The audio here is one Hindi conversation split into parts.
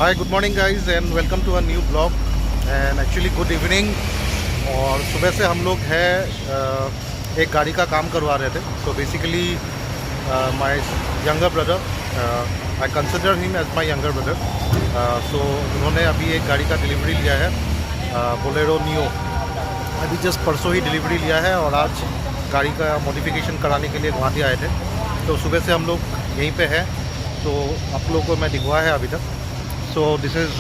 Hi good morning guys and welcome to a new blog and actually good evening. और सुबह से हम लोग एक गाड़ी का काम करवा रहे थे। So basically my younger brother, I consider him as my younger brother. So उन्होंने अभी एक गाड़ी का डिलीवरी लिया है, बोलेरो नियो। अभी जस्ट परसों ही डिलीवरी लिया है और आज गाड़ी का मॉडिफिकेशन कराने के लिए गुवाहाटी आए थे। तो सुबह से हम लोग यहीं पे हैं, तो आप लोगों को मैं दिखवाया है अभी तक। सो दिस इज़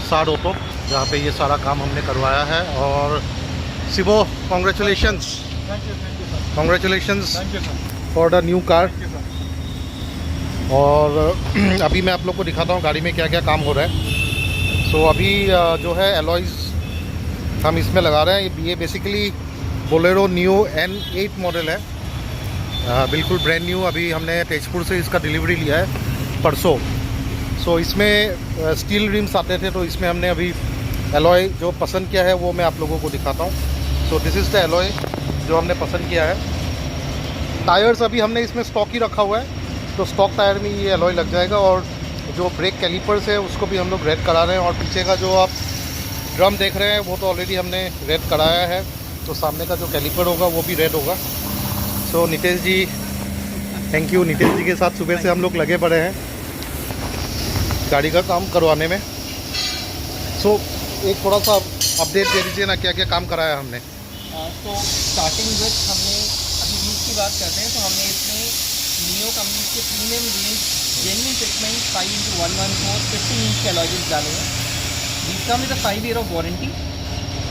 साड ऑटो, जहाँ पे ये सारा काम हमने करवाया है। और सिबो, congratulations for the new car. और अभी मैं आप लोग को दिखाता हूँ गाड़ी में क्या क्या काम हो रहा है। सो अभी जो है एलॉयज़ हम इसमें लगा रहे हैं। ये basically Bolero neo N8 model है, बिल्कुल ब्रांड न्यू। अभी हमने तेजपुर से इसका डिलीवरी लिया है परसों। सो इसमें स्टील रिम्स आते थे, तो इसमें हमने अभी एलॉय जो पसंद किया है वो मैं आप लोगों को दिखाता हूँ। So this is the alloy जो हमने पसंद किया है। टायर्स अभी हमने इसमें स्टॉक ही रखा हुआ है, तो स्टॉक टायर में ये एलॉय लग जाएगा। और जो ब्रेक कैलिपर्स है उसको भी हम लोग रेड करा रहे हैं। और पीछे का जो आप ड्रम देख रहे हैं वो तो ऑलरेडी हमने रेड कराया है, तो सामने का जो कैलिपर होगा वो भी रेड होगा। सो नितेश जी, थैंक यू। नितेश जी के साथ सुबह से हम लोग लगे पड़े हैं गाड़ी का काम करवाने में। सो एक थोड़ा सा अपडेट दे दीजिए ना, क्या क्या काम कराया हमने। तो स्टार्टिंग विथ हमने अभी व्हील्स की बात करते हैं, तो हमने इसमें नियो कंपनी के premium range genuine fitment 5x114 50 inch के अलॉयज डाले हैं। जिसका में 5 ईयर ऑफ वारंटी।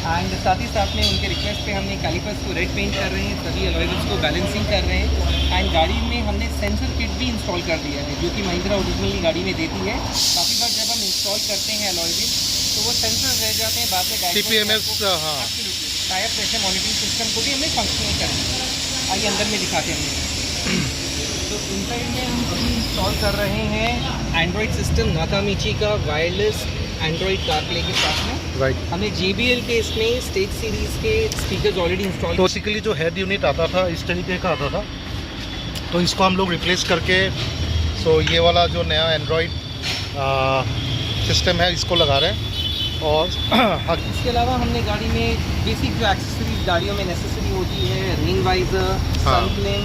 एंड साथ ही साथ में उनके रिक्वेस्ट पे हमने कैलिपर्स को रेड पेंट कर रहे हैं, सभी अलॉयज को बैलेंसिंग कर रहे हैं। एंड गाड़ी में हमने सेंसर किट भी इंस्टॉल कर दिया है, जो कि महिंद्रा ओरिजिनली गाड़ी में देती है। काफ़ी बार जब हम इंस्टॉल करते हैं अलॉयज तो वो सेंसर रह जाते हैं, बाद में CPMS, हाँ, टायर प्रेशर मॉनिटरिंग सिस्टम को भी हमने फंक्शनल कर दिया। आइए अंदर में दिखाते हैं। तो इनसाइड में हम अभी इंस्टॉल कर रहे हैं एंड्रॉयड सिस्टम नाकामिची का वायरलेस एंड्रॉयड कारप्ले के साथ में। राइट। हमने JBL के इसमें स्टेज सीरीज़ के स्पीकर्स ऑलरेडी इंस्टॉल। तो बेसिकली जो हेड यूनिट आता था इस तरीके का आता था, तो इसको हम लोग रिप्लेस करके सो ये वाला जो नया एंड्रॉयड सिस्टम है इसको लगा रहे हैं। और इसके अलावा हमने गाड़ी में बेसिक जो एक्सेसरीज गाड़ियों में नेसेसरी होती है, rain visor, Sunflame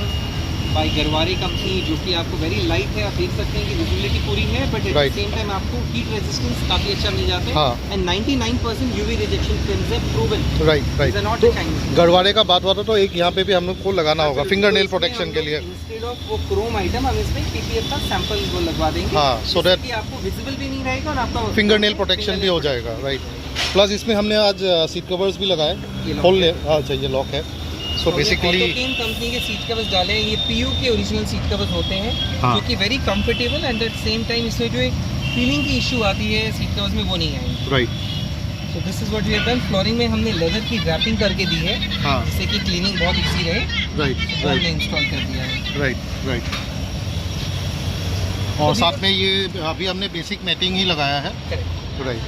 by Garware company, जो कि आपको वेरी लाइट है। आप देख सकते हैं कि विजिबिलिटी पूरी है, but at the same time आपको हीट रेजिस्टेंस काफ़ी अच्छा मिल जाता है। एंड 99% UV रिजेक्शन फिल्म्स है प्रूवन। राइट। तो गरवारे का बात हुआ था, तो एक यहाँ पे भी हम लोग को लगाना होगा फिंगर नेल प्रोटेक्शन के लिए। इंस्टेड ऑफ वो क्रोम आइटम हम इसमें PPF का सैंपल वो लगवा देंगे, हाँ, सो दैट आपको विजिबल भी नहीं रहेगा और आपका फिंगर नेल प्रोटेक्शन भी हो जाएगा। राइट। प्लस इसमें हमने आज सीट कवर्स भी लगाए, खोल ले। अच्छा, ये लॉक है। सो बेसिकली कंपनी के सीट कवर्स डाले हैं। ये PU के ओरिजिनल सीट कवर्स होते हैं, हाँ, जो कि very comfortable and at same time इसमें जो एक फीलिंग की इशू आती है सीट कवर्स में वो नहीं आएगी। Right. So this is what we have done. Flooring में हमने लेदर की रैपिंग करके दी है, हाँ, जिससे कि क्लीनिंग बहुत इजी रहे। राइट। हमने इंस्टॉल कर दिया है। राइट। और साथ में ये अभी हमने बेसिक मैटिंग ही लगाया है। राइट।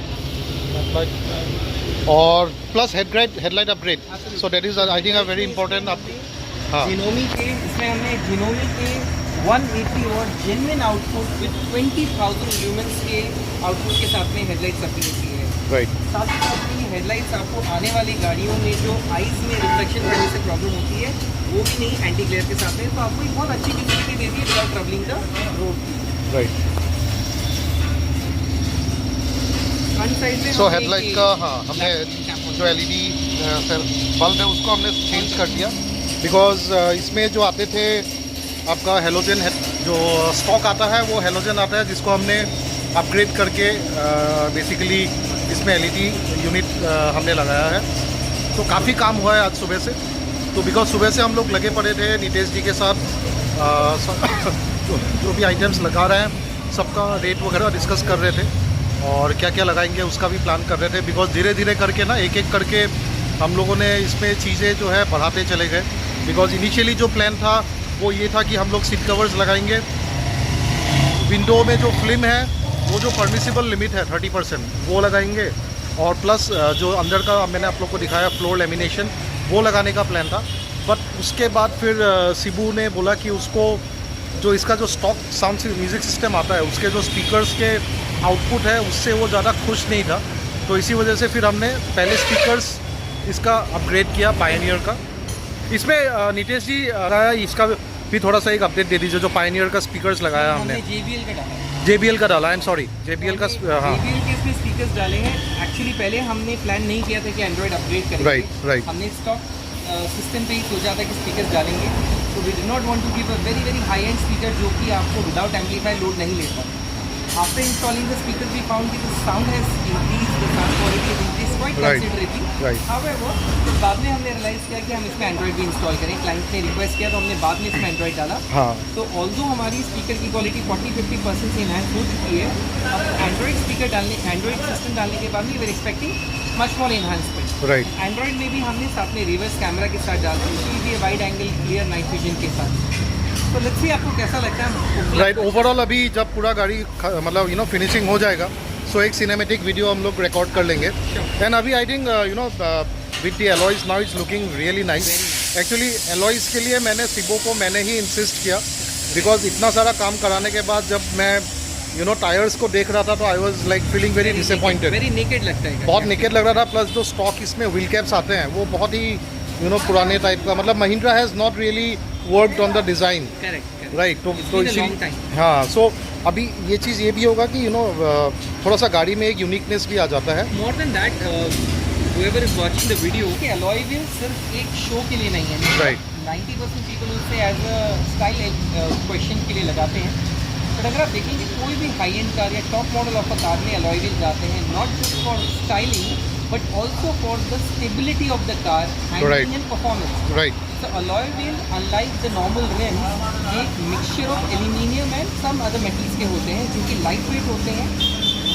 और plus headlight upgrade, so that is I think a very important. हाँ, जिनोमी के इसमें हमने जिनोमी के 180 what genuine output with 20,000 lumens के आउटपुट के साथ में हेडलाइट्स अपनी होती है। राइट। साथ ही साथ में हेडलाइट्स आपको आने वाली गाड़ियों में जो आइस में रिफ्लेक्शन करने से प्रॉब्लम होती है वो भी नहीं, एंटी ग्लेयर के साथ में, तो आपको एक बहुत अच्छी विजिबिलिटी देती है without travelling the road. Right. So headlight का, हाँ, हमने जो LED बल्ब है उसको हमने चेंज कर दिया, बिकॉज इसमें जो आते थे आपका हेलोजन जो स्टॉक आता है वो हेलोजन आता है, जिसको हमने अपग्रेड करके बेसिकली इसमें LED यूनिट हमने लगाया है। तो काफ़ी काम हुआ है आज सुबह से। तो बिकॉज सुबह से हम लोग लगे पड़े थे नितेश जी के साथ, जो भी आइटम्स लगा रहे हैं सबका रेट वगैरह डिस्कस कर रहे थे और क्या क्या लगाएंगे उसका भी प्लान कर रहे थे। बिकॉज धीरे धीरे करके ना एक एक करके हम लोगों ने इसमें चीज़ें जो है बढ़ाते चले गए। बिकॉज इनिशियली जो प्लान था वो ये था कि हम लोग सीट कवर्स लगाएंगे, विंडो में जो फिल्म है वो जो परमिसिबल लिमिट है 30% वो लगाएंगे, और प्लस जो अंदर का मैंने आप लोग को दिखाया फ्लोर लेमिनेशन वो लगाने का प्लान था। बट उसके बाद फिर सिबू ने बोला कि उसको जो इसका जो स्टॉक साउंड म्यूज़िक सिस्टम आता है उसके जो स्पीकर्स के आउटपुट है उससे वो ज़्यादा खुश नहीं था, तो इसी वजह से फिर हमने पहले स्पीकर्स इसका अपग्रेड किया पायनियर का। इसमें नितेश जी इसका भी थोड़ा सा एक अपडेट दे दीजिए, जो पायनियर का स्पीकर्स लगाया हमने। JBL का डाला है। JBL का डाला, आई एम सॉरी, JBL का, हाँ JBL के इसमें स्पीकर्स डाले हैं। एक्चुअली पहले हमने प्लान नहीं किया था कि एंड्रॉइड अपग्रेड करेंगे। राइट। हमने स्टॉक सिस्टम पे ही सोचा था कि स्पीकर्स डालेंगे, तो we did not want to give a very high end speaker जो कि आपको विदाउट एम्पलीफायर लोड नहीं लेता। After installing the speaker we found कि the sound has increased, the sound quality has increased quite considerably. However तो बाद में हमने रियलाइज किया कि हम इसमें एंड्रॉइड भी इंस्टॉल करें। क्लाइंट ने रिक्वेस्ट किया तो हमने बाद में इसमें एंड्रॉइड डाला। हाँ। तो ऑल्दो हमारी स्पीकर की क्वालिटी 40-50% से इनहैंस हो चुकी है, अब एंड्रॉइड स्पीकर डालने, एंड्रॉइड सिस्टम डालने के बाद we were expecting much more enhancement. Right. Android में भी हमने साथ में रिवर्स कैमरा के साथ डाला, भी wide angle clear night vision के साथ। तो लेट्स सी आपको कैसा लगता है। राइट, ओवरऑल अभी जब पूरा गाड़ी मतलब फिनिशिंग हो जाएगा, सो एक सिनेमेटिक वीडियो हम लोग रिकॉर्ड कर लेंगे। एंड अभी I think with the alloys now it's looking really nice. Actually alloys के लिए मैंने सिबो को मैंने ही इंसिस्ट किया, बिकॉज इतना सारा काम कराने के बाद जब मैं टायर्स को देख रहा था तो I was like feeling very disappointed. Very naked लगता है, बहुत नेकेड लग रहा था। प्लस जो स्टॉक इसमें व्हील कैप्स आते हैं वो बहुत ही पुराने टाइप का, मतलब Mahindra has not really worked on the design. Right. तो इसी, हाँ, सो अभी ये चीज़ ये भी होगा कि थोड़ा सा गाड़ी में एक यूनिकनेस भी आ जाता है। More than that, whoever is watching the video, कि alloy wheel सिर्फ एक शो के लिए नहीं है। राइट। 90% पीपल उसे एज अ स्टाइल क्वेश्चन के लिए लगाते हैं, बट अगर आप देखेंगे कोई भी हाई एंड कार या top model of a car में अलॉय व्हील जाते हैं, not just for styling but also for the stability of the car, handling and performance. Right. So alloy wheel, unlike the normal rim, एक mixture of aluminium and some other metals के होते हैं, जो कि लाइट वेट होते हैं,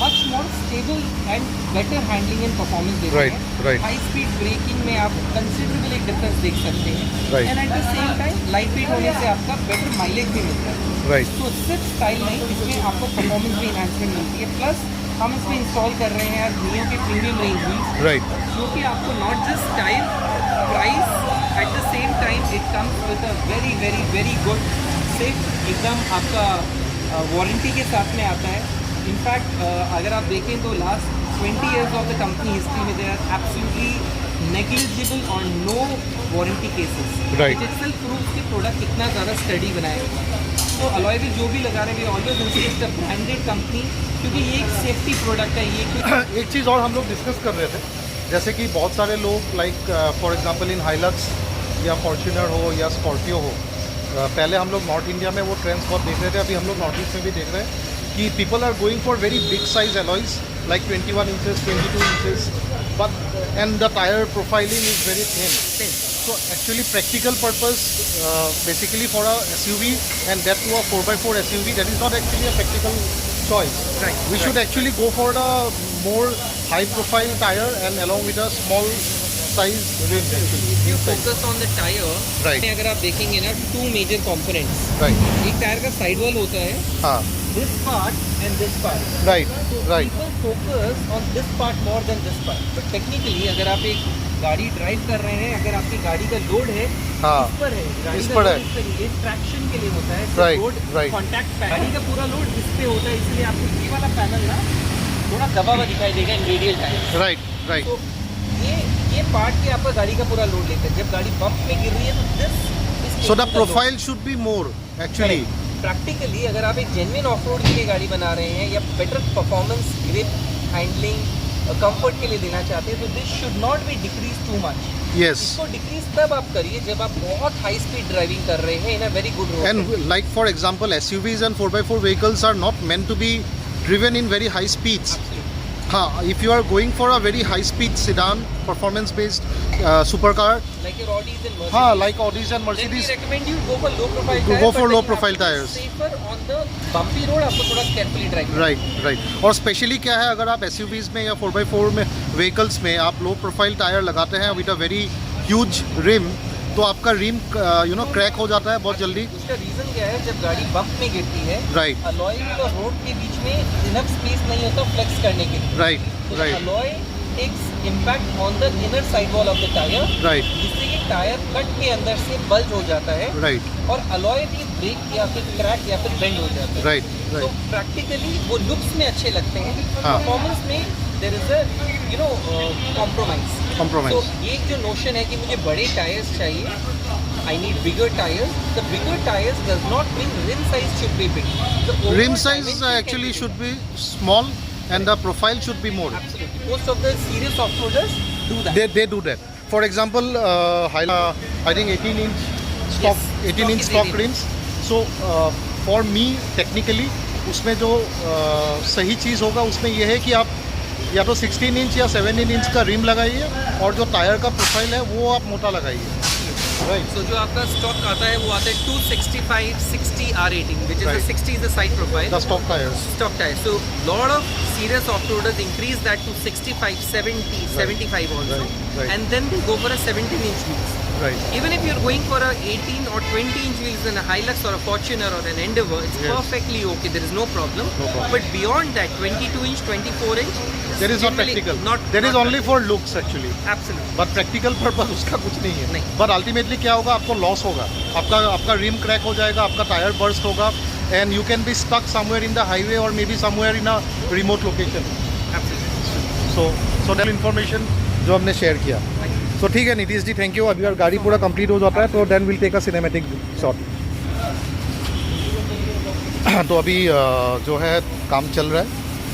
much more stable and better handling and performance देते हैं। Right. हाई स्पीड ब्रेकिंग में आप कंसिडरेबल एक डिफरेंस देख सकते हैं। Right. And at the same time light weight होने से आपका बेटर माइलेज भी मिलता है। राइट। तो सिर्फ स्टाइल नहीं, इसमें आपको परफॉर्मेंस भी इन्हांसमेंट मिलती है। प्लस हम इसमें इंस्टॉल कर रहे हैं नियो के प्रीमियम रेंज भी, राइट। जो कि आपको not just style, price, at the same time it comes with a very good safe, एकदम आपका वारंटी के साथ में आता है। इनफैक्ट अगर आप देखें तो last 20 years of the company history में देयर आर एब्सोल्युटली नेग्लिजिबल और no warranty cases. Right. Digital proof के प्रोडक्ट इतना ज़्यादा स्टडी बनाया। तो अलॉय व्हील जो भी लगा रहे हैं always insist the branded company, क्योंकि ये एक सेफ्टी प्रोडक्ट है। ये एक चीज़ और हम लोग डिस्कस कर रहे थे, जैसे कि बहुत सारे लोग like for example in Hilux या फॉर्च्यूनर हो या स्कॉर्पियो हो, पहले हम लोग नॉर्थ इंडिया में वो ट्रेंड्स बहुत देख रहे थे, अभी हम लोग नॉर्थ ईस्ट में भी देख रहे हैं कि people are going for very big size alloys like 21 inches, 22 inches, but and the tire profiling is very thin. So actually practical purpose basically for a SUV and that to a 4x4 SUV, that is not actually a practical choice. Right. We should actually go for the more high profile tire and along with a small size rim actually. you focus on the tire, Right. में अगर आप देखेंगे ना, two major components, Right. एक टायर का साइड वॉल होता है, हाँ. this part and this part. Right. So Right. people focus on this part more than this part. But technically अगर आप एक गाड़ी ड्राइव कर रहे हैं, अगर आपकी गाड़ी का लोड है हाँ. इस पर है, गाड़ी इस का पर लोड है. इस पर, ये ट्रैक्शन के लिए होता है। Right, load right. कॉन्टैक्ट गाड़ी का पूरा लोड इस पे होता है, इसलिए आपको ये वाला पैनल ना थोड़ा दबा हुआ दिखाई देगा इन रेडियल टायर। Right. Right. तो ये पार्ट के आपका गाड़ी का पूरा लोड लेता है। जब गाड़ी बम्प में गिर रही है तो this So the profile should be more actually. Practically अगर आप एक जेन्युइन ऑफ रोड के लिए गाड़ी बना रहे हैं या better performance, grip, handling, comfort के लिए देना चाहते हैं, तो this should not be decrease too much. Yes. इसको डिक्रीज तब आप करिए जब आप बहुत हाई स्पीड ड्राइविंग कर रहे हैं in a very good road. And like for example, SUVs and 4x4 vehicles are not meant to be driven in very high speeds. हाँ, if you are going for a very high speed sedan, performance based supercar, like your Audis and Mercedes, हाँ, like Audis and then we Mercedes, recommend you go for low profile Go tires, for but low then profile आपको tires. safer on the bumpy road आपको थोड़ा carefully drive करना है। Right right. और स्पेशली क्या है, अगर आप SUVs में या 4x4 में व्हीकल्स में आप लो प्रोफाइल टायर लगाते हैं with a very huge rim, तो आपका रिम क्रैक हो जाता है बहुत जल्दी। उसका रीजन क्या है, जब गाड़ी बम्प में गिरती है, राइट अलॉय और रोड के बीच में इनफ स्पेस नहीं होता फ्लेक्स करने के लिए। राइट तो right alloy takes impact on the inner side wall of the tyre, right जिससे ये टायर कट के अंदर से बल्ज हो जाता है राइट और अलॉय भी ब्रेक या फिर क्रैक या फिर बेंड हो जाता है। राइट तो राइट प्रैक्टिकली वो लुक्स में अच्छे लगते हैं, हाँ। परफॉर्मेंस में there is a compromise. Compromise तो ये जो नोशन है कि मुझे बड़े टायर्स चाहिए, I need bigger tires. The bigger tires does not mean rim size should be big. The overall rim size dimension can actually be big. should be small and the profile should be more. Absolutely. Most of the serious off-roaders do that. They do that. For example, I think 18 inch stock, Yes, 18 stock inch is stock 18 rims. So for me technically उसमें जो सही चीज़ होगा उसमें ये है कि आप या तो 16 इंच या 17 इंच का रिम लगाइए और जो टायर का प्रोफाइल है वो आप मोटा लगाइए। राइट So जो आपका stock आता है वो आता है 265 60 R18, which is Right. the 60 is the side profile. The stock tyres Stock tire. So lot of serious off-roaders increase that to 65, 70, 75 also, right. and then they go for a 17-inch wheels. Right Even if you're going for a 18 or 20-inch wheels in a Hilux or a Fortuner or an Endeavour, it's Yes. perfectly okay. There is no problem. No problem. But beyond that, 22-inch, 24-inch, there is not generally practical, there is only for looks actually, absolutely. But practical purpose उसका कुछ नहीं है। नहीं। बट अल्टीमेटली क्या होगा, आपको लॉस होगा, आपका रिम क्रैक हो जाएगा, आपका टायर बर्स्ट होगा and you can be stuck somewhere in the highway और may be somewhere in a remote location. Absolutely. So that information जो हमने शेयर किया। तो ठीक है नीतीश जी, थैंक यू। अभी अगर गाड़ी पूरा कंप्लीट हो जाता है तो then will take a cinematic shot. तो अभी जो है काम चल रहा है,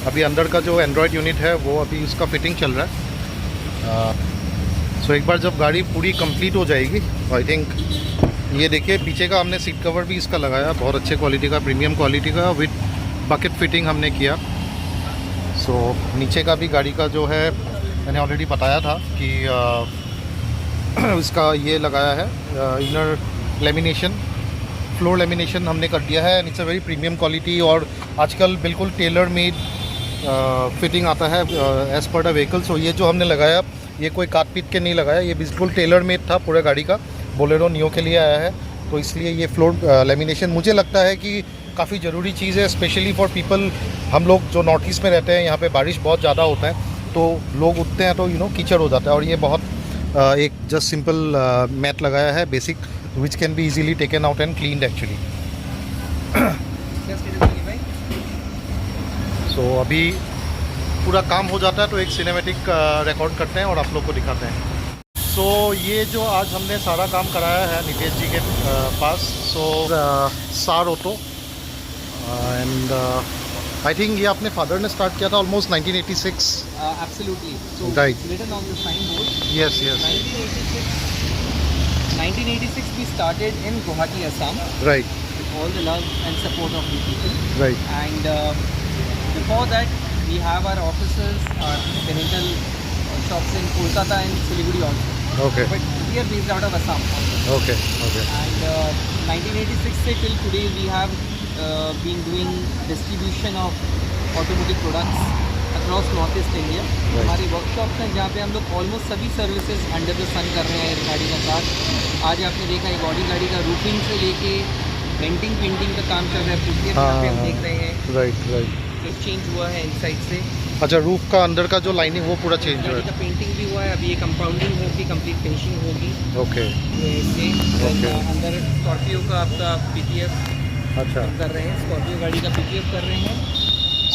अभी अंदर का जो एंड्रॉयड यूनिट है वो अभी उसका फिटिंग चल रहा है। सो एक बार जब गाड़ी पूरी कंप्लीट हो जाएगी, आई थिंक ये देखिए पीछे का हमने सीट कवर भी इसका लगाया, बहुत अच्छे क्वालिटी का, प्रीमियम क्वालिटी का, विद बकेट फिटिंग हमने किया। सो नीचे का भी गाड़ी का जो है मैंने ऑलरेडी बताया था कि इसका ये लगाया है इनर लेमिनेशन, फ्लोर लेमिनेशन हमने कर दिया है and it's a very premium quality. और आजकल बिल्कुल टेलर मेड फिटिंग आता है एज़ पर द व्हीकल। सो ये जो हमने लगाया ये कोई काट पीट के नहीं लगाया, ये बिल्कुल टेलर मेड था पूरे गाड़ी का, बोलेरो नियो के लिए आया है। तो इसलिए ये फ्लोर लेमिनेशन मुझे लगता है कि काफ़ी ज़रूरी चीज़ है, स्पेशली फॉर पीपल। हम लोग जो नॉर्थ ईस्ट में रहते हैं, यहाँ पे बारिश बहुत ज़्यादा होता है तो लोग उठते हैं तो कीचड़ हो जाता है, और ये बहुत एक जस्ट सिंपल मैट लगाया है basic, which can be easily taken out and cleaned actually. So अभी पूरा काम हो जाता है तो एक सिनेमैटिक रिकॉर्ड करते हैं और आप लोग को दिखाते हैं। सो ये जो आज हमने सारा काम कराया है नितेश जी के पास, सो सार ऑटो एंड आई थिंक ये अपने फादर ने स्टार्ट किया था almost 1986। Absolutely. So Right. it's written on the signboard. Yes yes 1986 we started in Guwahati, Assam, right with all the love and support of the people. Right And before that, we have our offices, our parental shops in Kolkata and Siliguri also. Okay But we are based out of Assam also. Okay okay And 1986 से till today we have been doing distribution of automotive products across North East India. हमारे वर्कशॉप हैं जहाँ पे हम लोग ऑलमोस्ट सभी सर्विसेज अंडर द सन कर रहे हैं इस गाड़ी का साथ। आज आपने देखा एक बॉडी गाड़ी का रूफिंग से लेके पेंटिंग पेंटिंग का काम चल रहा है, पुटियर यहाँ पे हम देख रहे हैं राइट राइट। जो चेंज हुआ है इनसाइड से। अच्छा, रूफ का अंदर का जो लाइनिंग वो पूरा चेंज हुआ गाड़ी का है। पेंटिंग भी हुआ है, अभी ये कंपाउंडिंग होगी, कंप्लीट फिनिशिंग होगी ओके ये इससे। Okay. अंदर स्कॉर्पियो का आपका पीटीएफ अच्छा, कर रहे हैं, स्कॉर्पियो गाड़ी का पीटीएफ कर रहे हैं।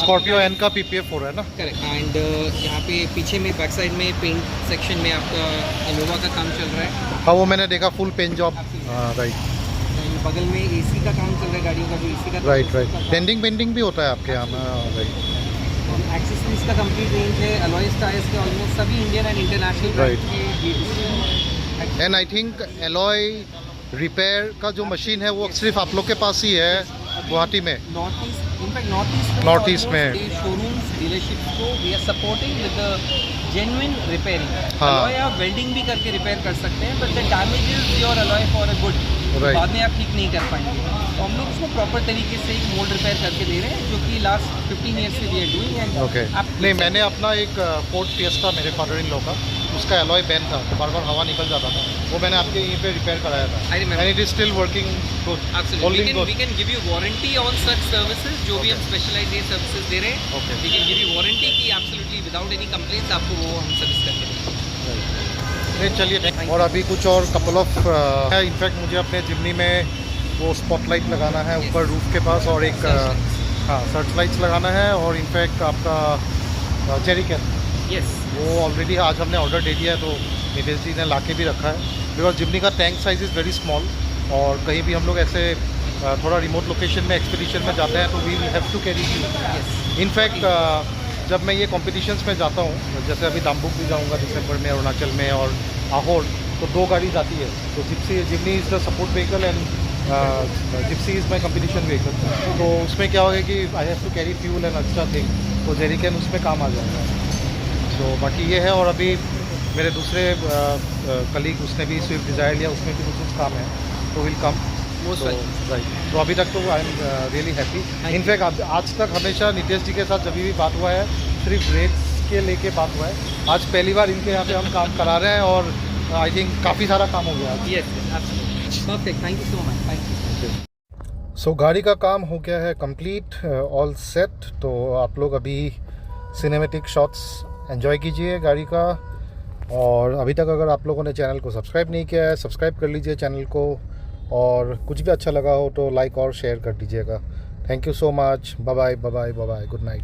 स्कॉर्पियो एन का पीपीएफ हो रहा है ना। करेक्ट। एंड यहाँ पे पीछे में बैक साइड में पेंट सेक्शन में आपका इनोवा का काम चल रहा है। हाँ वो मैंने देखा, फुल पेन जॉब। हाँ राइट And बगल में एसी का काम चल रहा है, गाड़ियों का जो एसी का राइट राइट। डेंटिंग पेंटिंग भी होता है आपके यहाँ में। राइट एक्सेसरीज का कंप्लीट रेंज है। अलॉयज टायर्स के ऑलमोस्ट सभी इंडियन एंड इंटरनेशनल Right. के and I think alloy repair का जो मशीन है वो सिर्फ आप लोग के पास ही है गुवाहाटी में। North East, in fact north North East में। शोरूम्स डीलरशिप्स को we are supporting with the genuine repairing. हाँ। अलॉय आप वेल्डिंग भी करके रिपेयर कर सकते हैं, but the damages your alloy for a good Right. बाद में आप ठीक नहीं कर पाएंगे। तो हम लोग उसको प्रॉपर तरीके से एक मोल्ड रिपेयर करके दे रहे हैं, जो कि लास्ट 15 ईयर्स से we are doing. And okay नहीं, मैंने अपना एक फोर्ड फिएस्टा मेरे फादर इन लॉ का, उसका एलॉय बैन था, बार बार हवा निकल जाता था, वो मैंने आपके यहीं पे रिपेयर कराया था। I remember. And it is still working good, Absolutely. Holding We good. can give you warranty on such services जो भी हम स्पेशलाइज्ड ये सर्विसेज दे रहे हैं। Okay. We can give you warranty कि absolutely without any complaints आपको वो हम सर्विस करके देंगे। नहीं चलिए, और अभी कुछ और कपल ऑफ है। इनफैक्ट मुझे अपने जिमनी में वो स्पॉटलाइट लगाना है ऊपर रूफ के पास, और एक हाँ सर्च लाइट्स लगाना है, और इनफैक्ट आपका जेरी कैन Yes. वो ऑलरेडी आज हमने ऑर्डर दे दिया है, तो नितेश जी ने ला के भी रखा है। बिकॉज जिमनी का tank size is very small, और कहीं भी हम लोग ऐसे थोड़ा रिमोट लोकेशन में एक्सपीडिशन में जाते हैं तो we will have to carry fuel. In fact जब मैं ये कॉम्पिटिशंस में जाता हूँ, जैसे अभी दाम्बुक भी जाऊँगा दिसंबर में, अरुणाचल में और आहोर, तो 2 गाड़ी जाती है। तो Jimny is the support vehicle and Gypsy is my competition vehicle. तो उसमें क्या होगा कि I have to carry fuel and extra thing, तो जेरी कैन उसमें काम आ जाएगा। तो बाकी ये है, और अभी मेरे दूसरे कलीग उसने भी स्विफ्ट डिज़ायर लिया, उसमें भी कुछ काम है, तो will come Most welcome. Right. तो अभी तक तो I am really happy. In fact आज तक हमेशा नितेश जी के साथ जब भी बात हुआ है सिर्फ रेट्स के लेके बात हुआ है। आज पहली बार इनके यहाँ पे हम काम करा रहे हैं, और आई थिंक काफ़ी सारा काम हो गया आज। Yes, yes, absolutely. Perfect. Thank you so much. Thank you. सो गाड़ी का काम हो गया है कंप्लीट, ऑल सेट। तो आप लोग अभी सिनेमैटिक शॉट्स एंजॉय कीजिए गाड़ी का, और अभी तक अगर आप लोगों ने चैनल को सब्सक्राइब नहीं किया है, सब्सक्राइब कर लीजिए चैनल को, और कुछ भी अच्छा लगा हो तो लाइक और शेयर कर दीजिएगा। Thank you so much. Bye bye, bye bye, bye bye, good night.